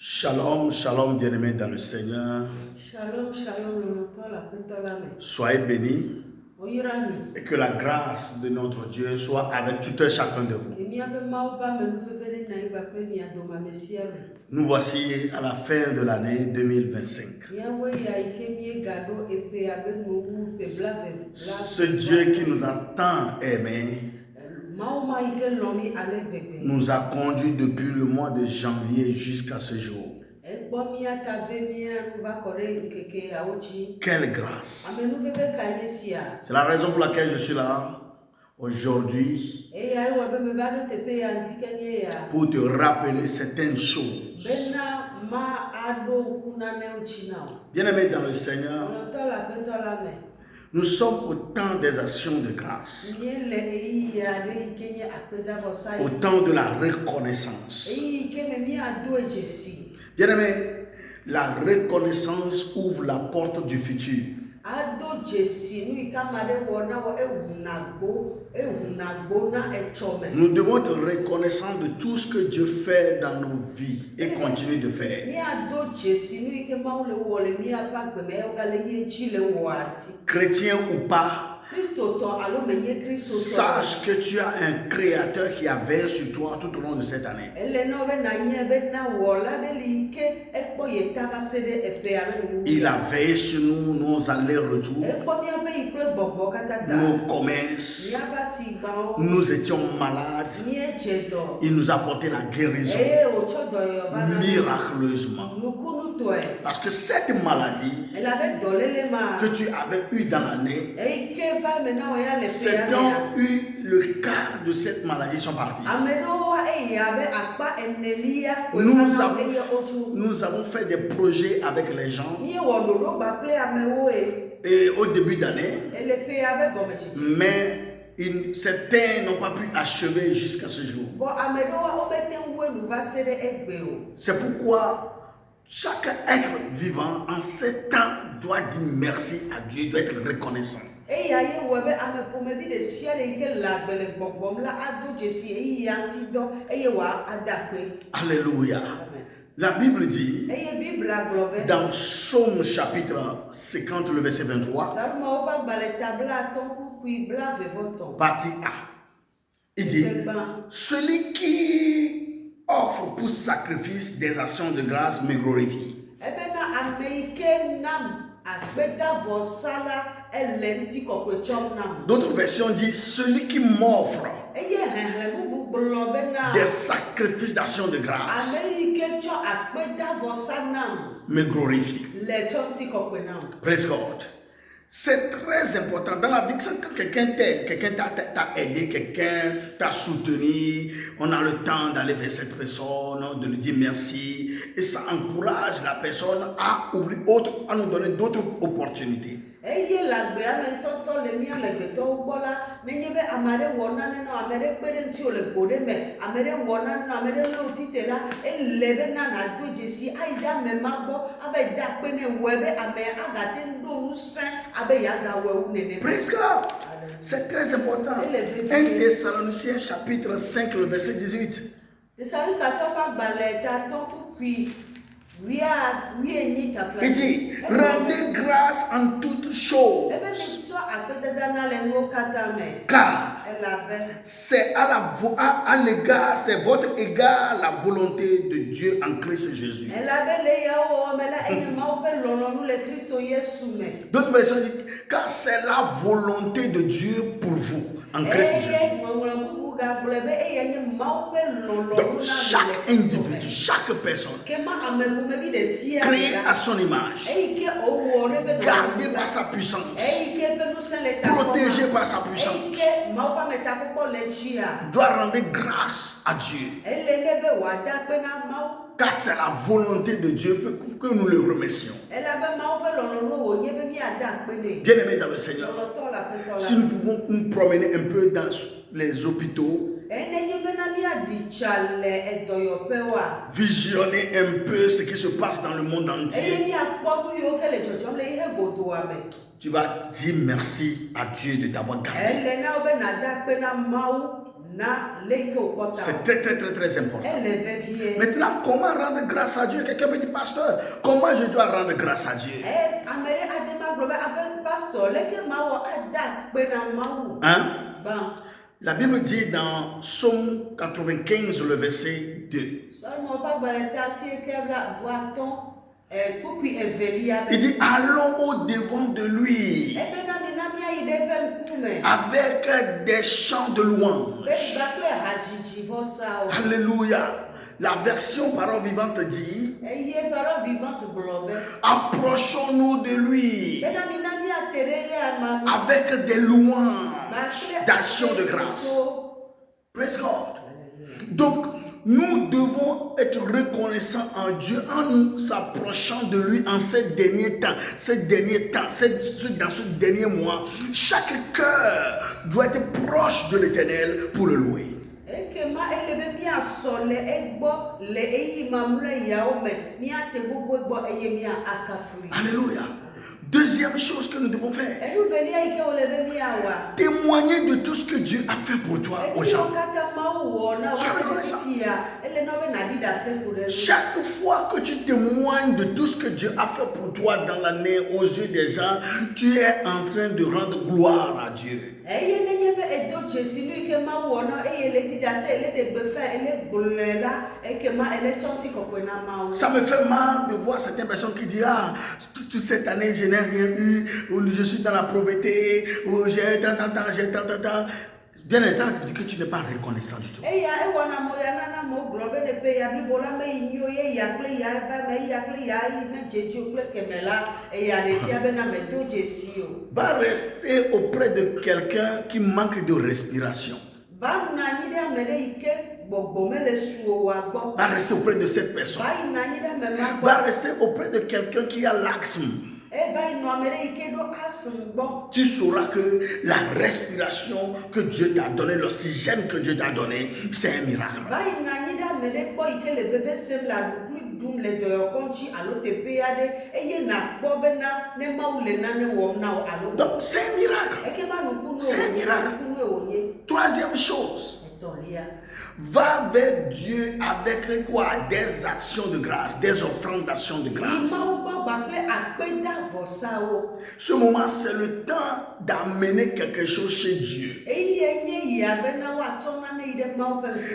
Shalom, shalom, bien-aimés dans le Seigneur. Shalom, shalom, Soyez bénis et que la grâce de notre Dieu soit avec tout un chacun de vous. Nous voici à la fin de l'année 2025. Ce Dieu qui nous a tant aimés nous a conduits depuis le mois de janvier jusqu'à ce jour. Quelle grâce! C'est la raison pour laquelle je suis là aujourd'hui, pour te rappeler certaines choses. Bien-aimés dans le Seigneur, nous sommes au temps des actions de grâce, au temps de la reconnaissance. Bien-aimés, la reconnaissance ouvre la porte du futur. Nous devons être reconnaissants de tout ce que Dieu fait dans nos vies et continue de faire. Chrétien ou pas, sache que tu as un créateur qui a veillé sur toi tout au long de cette année. Il a veillé sur nous, nos allers-retours, nos commerces. Nous étions malades. Il nous a apporté la guérison miraculeusement. Parce que cette maladie que tu avais eue dans l'année, ceux qui ont eu le cas de cette maladie sont partis. Nous avons fait des projets avec les gens et au début d'année, mais certains n'ont pas pu achever jusqu'à ce jour. C'est pourquoi chaque être vivant en ce temps doit dire merci à Dieu, doit être reconnaissant. Alléluia. La Bible dit dans Psaume chapitre 50, le verset 23, partie A, il dit: celui qui offre pour sacrifice des actions de grâce me glorifie. D'autres versions disent: celui qui m'offre des sacrifices d'actions de grâce me glorifie. Praise God. C'est très important dans la vie. Quand quelqu'un t'aide, quelqu'un t'a aidé, quelqu'un t'a soutenu, on a le temps d'aller vers cette personne, de lui dire merci, et ça encourage la personne à ouvrir à nous donner d'autres opportunités. Praise God. C'est très important. 1 Thessaloniciens chapitre 5, le verset 18. Il dit: rendez grâce en toutes choses, car c'est à l'égard, c'est votre égard la volonté de Dieu en Christ Jésus. D'autres versions disent: car c'est la volonté de Dieu pour vous en Christ Jésus. Donc chaque individu, chaque personne créée à son image, gardée par sa puissance, protégée par sa puissance, doit rendre grâce à Dieu. Car c'est la volonté de Dieu que nous le remercions. Bien-aimés dans le Seigneur, si nous pouvons nous promener un peu dans les hôpitaux, visionner un peu ce qui se passe dans le monde entier, tu vas dire merci à Dieu de t'avoir gardé. C'est très, très, très, très important. Maintenant, comment rendre grâce à Dieu? Quelqu'un me dit, pasteur, comment je dois rendre grâce à Dieu? Hein? La Bible dit dans Psaume 95, le verset 2. Il dit, allons au-devant de lui avec des chants de louange. Alléluia. La version parole vivante dit, approchons-nous de lui avec des louanges d'action de grâce. Praise God. Donc, nous devons être reconnaissants en Dieu en s'approchant de lui en ces derniers temps, dans ce dernier mois. Chaque cœur doit être proche de l'Éternel pour le louer. Alléluia. Deuxième chose que nous devons faire, témoigner de tout ce que Dieu a fait pour toi aux gens. Sois reconnaissant. Chaque fois que tu témoignes de tout ce que Dieu a fait pour toi dans l'année aux yeux des gens, tu es en train de rendre gloire à Dieu. Ça me fait mal de voir certaines personnes qui disent, ah, toute cette année je n'ai rien eu, ou je suis dans la pauvreté, ou j'ai tant. Bien exemple, tu dis que tu n'es pas reconnaissant du tout. Va rester auprès de quelqu'un qui manque de respiration. Va rester auprès de cette personne. Va rester auprès de quelqu'un qui a l'asthme. Tu sauras que la respiration que Dieu t'a donnée, l'oxygène que Dieu t'a donné, c'est un miracle. Donc c'est un miracle. C'est un miracle. Troisième chose. Va vers Dieu avec quoi? Des actions de grâce, des offrandes d'actions de grâce. Ce moment, c'est le temps d'amener quelque chose chez Dieu.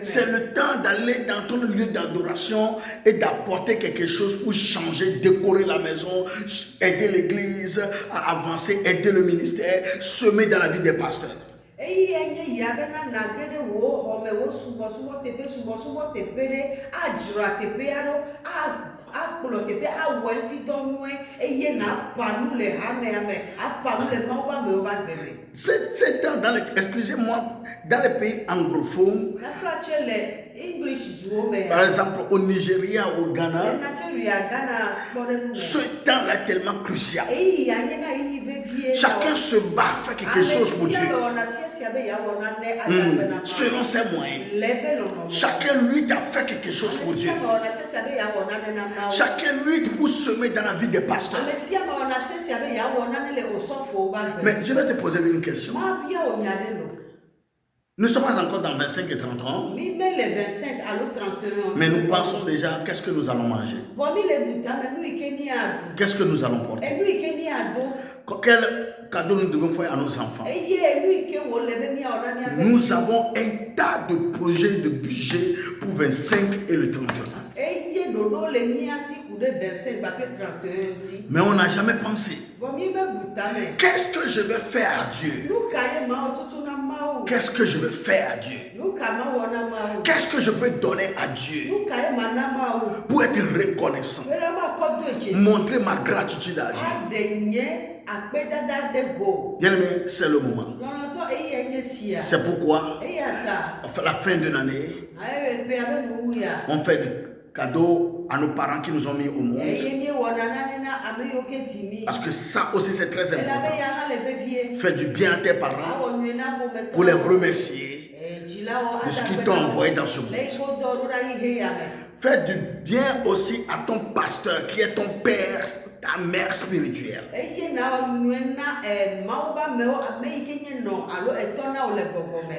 C'est le temps d'aller dans ton lieu d'adoration et d'apporter quelque chose pour changer, décorer la maison, aider l'église à avancer, aider le ministère, semer dans la vie des pasteurs. C'est excusez-moi, dans les pays anglophones, par exemple au Nigeria, au Ghana, ce temps-là est tellement crucial. Chacun se bat, fait quelque chose pour Dieu. Selon ses moyens. Chacun lutte à faire quelque chose pour Dieu. Chacun lutte pour semer dans la vie des pasteurs. Mais je vais te poser une question. Nous sommes encore dans 25 et 30 ans. Mais nous pensons déjà qu'est-ce que nous allons manger. Qu'est-ce que nous allons porter. Quel cadeau nous devons faire à nos enfants. Nous avons un tas de projets de budget pour 25 et le 31. Mais on n'a jamais pensé. Qu'est-ce que je vais faire à Dieu? Qu'est-ce que je vais faire à Dieu? Qu'est-ce que je peux donner à Dieu pour être reconnaissant? Montrer ma gratitude à Dieu. Bien aimé, c'est le moment. C'est pourquoi, à la fin de l'année, on fait des cadeaux à nos parents qui nous ont mis au monde. Parce que ça aussi c'est très important. Fais du bien à tes parents pour les remercier de ce qu'ils t'ont envoyé dans ce monde. Fais du bien aussi à ton pasteur qui est ton père, ta mère spirituelle.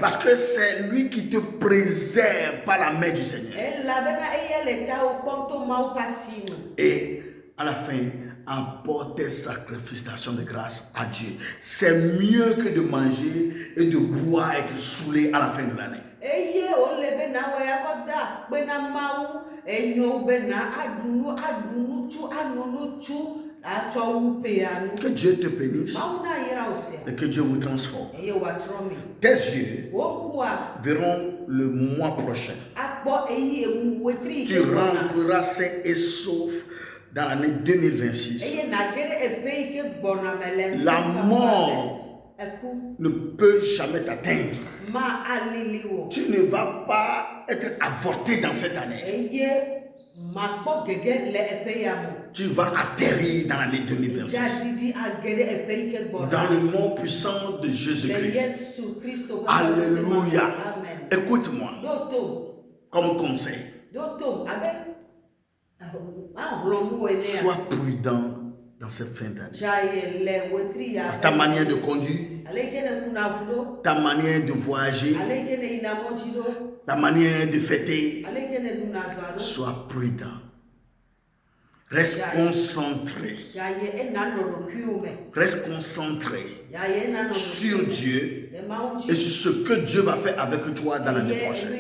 Parce que c'est lui qui te préserve par la main du Seigneur. Et à la fin, apporte tes sacrifices d'action de grâce à Dieu. C'est mieux que de manger et de boire et de saouler à la fin de l'année. Que Dieu te bénisse et que Dieu vous transforme. Tes yeux verront le mois prochain. Tu rentreras sain et sauf dans l'année 2026. La mort ne peut jamais t'atteindre. Tu ne vas pas être avorté dans cette année. Tu vas atterrir dans l'année 2026. Dans le nom puissant de Jésus-Christ. Alléluia. Écoute-moi. Comme conseil. Sois prudent dans cette fin d'année. Ta manière de conduire, ta manière de voyager, ta manière de fêter, sois prudent. Reste concentré. Reste concentré sur Dieu et sur ce que Dieu va faire avec toi dans l'année prochaine.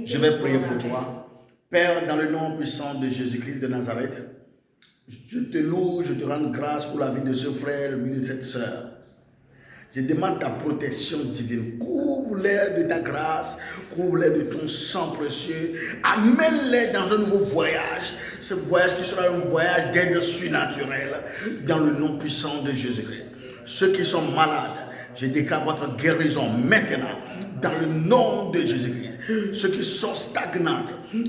Je vais prier pour toi. Père, dans le nom puissant de Jésus-Christ de Nazareth, je te loue, je te rends grâce pour la vie de ce frère, la vie de cette sœur. Je demande ta protection divine. Couvre-les de ta grâce, couvre-les de ton sang précieux. Amène-les dans un nouveau voyage. Ce voyage qui sera un voyage d'aide surnaturelle dans le nom puissant de Jésus-Christ. Ceux qui sont malades, je déclare votre guérison maintenant dans le nom de Jésus-Christ. Ceux qui sont stagnants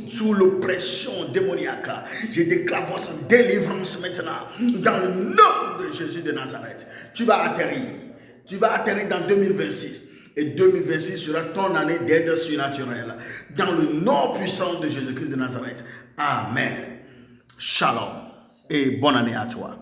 sous l'oppression démoniaque, je déclare votre délivrance maintenant dans le nom de Jésus de Nazareth. Tu vas atterrir. Tu vas atterrir dans 2026. Et 2026 sera ton année d'aide surnaturelle. Dans le nom puissant de Jésus-Christ de Nazareth. Amen. Shalom. Et bonne année à toi.